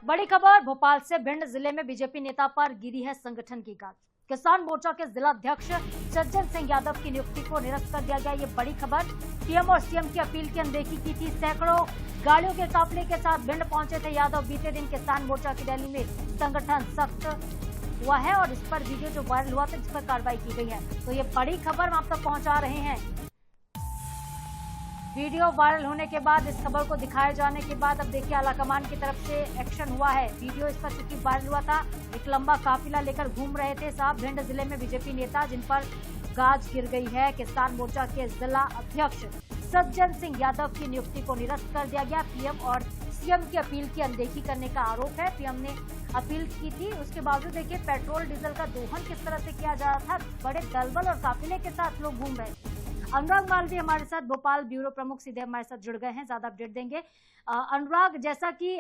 बड़ी खबर भोपाल से। भिंड जिले में बीजेपी नेता पर गिरी है संगठन की गाज। किसान मोर्चा के जिला अध्यक्ष सज्जन सिंह यादव की नियुक्ति को निरस्त कर दिया गया। ये बड़ी खबर। पीएम और सीएम की अपील की अनदेखी की थी। सैकड़ों गाड़ियों के काफिले के साथ भिंड पहुंचे थे यादव। बीते दिन किसान मोर्चा की रैली में संगठन सख्त हुआ है और इस पर वीडियो जो वायरल हुआ था, जिस पर कार्रवाई की गई है। तो ये बड़ी खबर हम आप तक पहुंचा रहे हैं। वीडियो वायरल होने के बाद, इस खबर को दिखाए जाने के बाद अब देखिए आलाकमान की तरफ से एक्शन हुआ है। वीडियो इस पर चूंकि वायरल हुआ था, एक लंबा काफिला लेकर घूम रहे थे साहब भिंड जिले में बीजेपी नेता, जिन पर गाज गिर गई है। किसान मोर्चा के जिला अध्यक्ष सज्जन सिंह यादव की नियुक्ति को निरस्त कर दिया गया। पीएम और सीएम की अपील की अनदेखी करने का आरोप है। पीएम ने अपील की थी, उसके बावजूद देखिए पेट्रोल डीजल का दोहन किस तरह से किया जा रहा था। बड़े दलबल और काफिले के साथ लोग घूम रहे थे। अनुराग मालवीय हमारे साथ, भोपाल ब्यूरो प्रमुख, सीधे हमारे साथ जुड़ गए हैं, ज्यादा अपडेट देंगे। अनुराग, जैसा कि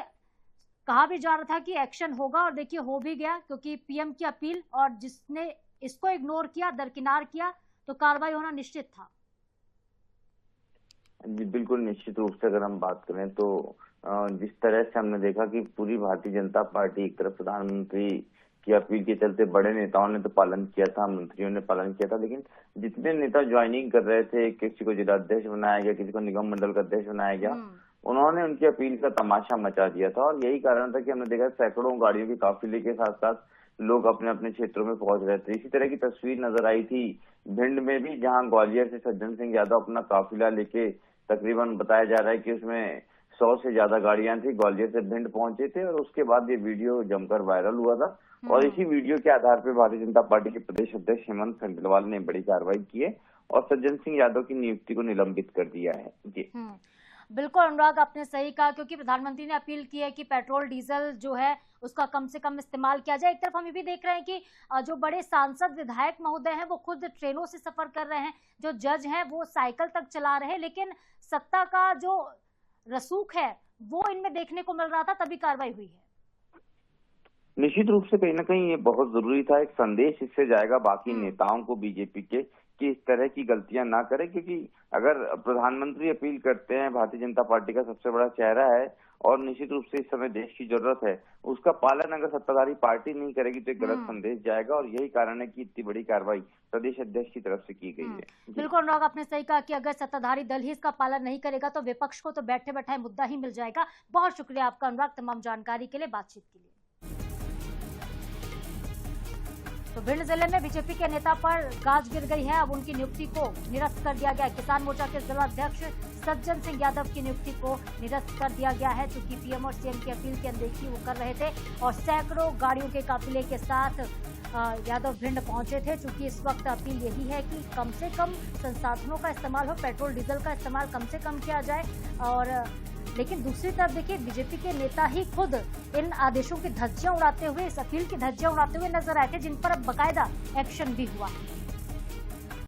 कहा भी जा रहा था कि एक्शन होगा और देखिए हो भी गया, क्योंकि पीएम की अपील और जिसने इसको इग्नोर किया, दरकिनार किया, तो कार्रवाई होना निश्चित था। जी बिल्कुल, निश्चित रूप से अगर हम बात करें तो जिस तरह से हमने देखा कि पूरी भारतीय जनता पार्टी एक तरफ प्रधानमंत्री की अपील के चलते बड़े नेताओं ने तो पालन किया था, मंत्रियों ने पालन किया था, लेकिन जितने नेता ज्वाइनिंग कर रहे थे, किसी को जिला अध्यक्ष बनाया गया, किसी को निगम मंडल का अध्यक्ष बनाया गया, उन्होंने उनकी अपील का तमाशा मचा दिया था। और यही कारण था कि हमने देखा सैकड़ों गाड़ियों के काफिले के साथ साथ लोग अपने अपने क्षेत्रों में पहुंच रहे थे। इसी तरह की तस्वीर नजर आई थी भिंड में भी, जहां ग्वालियर से सज्जन सिंह यादव अपना काफिला लेके, तकरीबन बताया जा रहा है कि उसमें 100 से ज्यादा गाड़ियां थी, ग्वालियर से भिंड पहुंचे थे। और उसके बाद ये वीडियो जमकर वायरल हुआ था और इसी वीडियो के आधार पर भारतीय जनता पार्टी के प्रदेश अध्यक्ष हेमंत खंडेलवाल ने बड़ी कार्रवाई की है और सज्जन सिंह यादव की नियुक्ति को निलंबित कर दिया है। जी बिल्कुल अनुराग, आपने सही कहा, क्योंकि प्रधानमंत्री ने अपील की है कि पेट्रोल डीजल जो है उसका कम से कम इस्तेमाल किया जाए। एक तरफ हम ये भी देख रहे हैं कि जो बड़े सांसद विधायक महोदय हैं वो खुद ट्रेनों से सफर कर रहे हैं, जो जज हैं वो साइकिल तक चला रहे हैं, लेकिन सत्ता का जो रसूख है वो इनमें देखने को मिल रहा था, तभी कार्रवाई हुई है। निश्चित रूप से कहीं ना कहीं ये बहुत जरूरी था। एक संदेश इससे जाएगा बाकी नेताओं को बीजेपी के कि इस तरह की गलतियां ना करें, क्योंकि अगर प्रधानमंत्री अपील करते हैं, भारतीय जनता पार्टी का सबसे बड़ा चेहरा है और निश्चित रूप से इस समय देश की जरूरत है, उसका पालन अगर सत्ताधारी पार्टी नहीं करेगी तो एक गलत संदेश जाएगा। और यही कारण है कि इतनी बड़ी कार्रवाई प्रदेश अध्यक्ष की तरफ से की गई है। बिल्कुल अनुराग, आपने सही कहा कि अगर सत्ताधारी दल ही इसका पालन नहीं करेगा तो विपक्ष को तो बैठे बैठाए मुद्दा ही मिल जाएगा। बहुत शुक्रिया आपका अनुराग, तमाम जानकारी के लिए, बातचीत के लिए। तो भिंड जिले में बीजेपी के नेता पर गाज गिर गई है। अब उनकी नियुक्ति को निरस्त कर दिया गया है। किसान मोर्चा के जिला अध्यक्ष सज्जन सिंह यादव की नियुक्ति को निरस्त कर दिया गया है, क्योंकि पीएम और सीएम की अपील की अनदेखी वो कर रहे थे और सैकड़ों गाड़ियों के काफिले के साथ यादव भिंड पहुंचे थे। चूंकि इस वक्त अपील यही है कि कम से कम संसाधनों का इस्तेमाल हो, पेट्रोल डीजल का इस्तेमाल कम से कम किया जाए। और लेकिन दूसरी तरफ देखिए बीजेपी के नेता ही खुद इन आदेशों की धज्जियां उड़ाते हुए, इस अपील की धज्जियां उड़ाते हुए नजर आए थे, जिन पर अब बाकायदा एक्शन भी हुआ।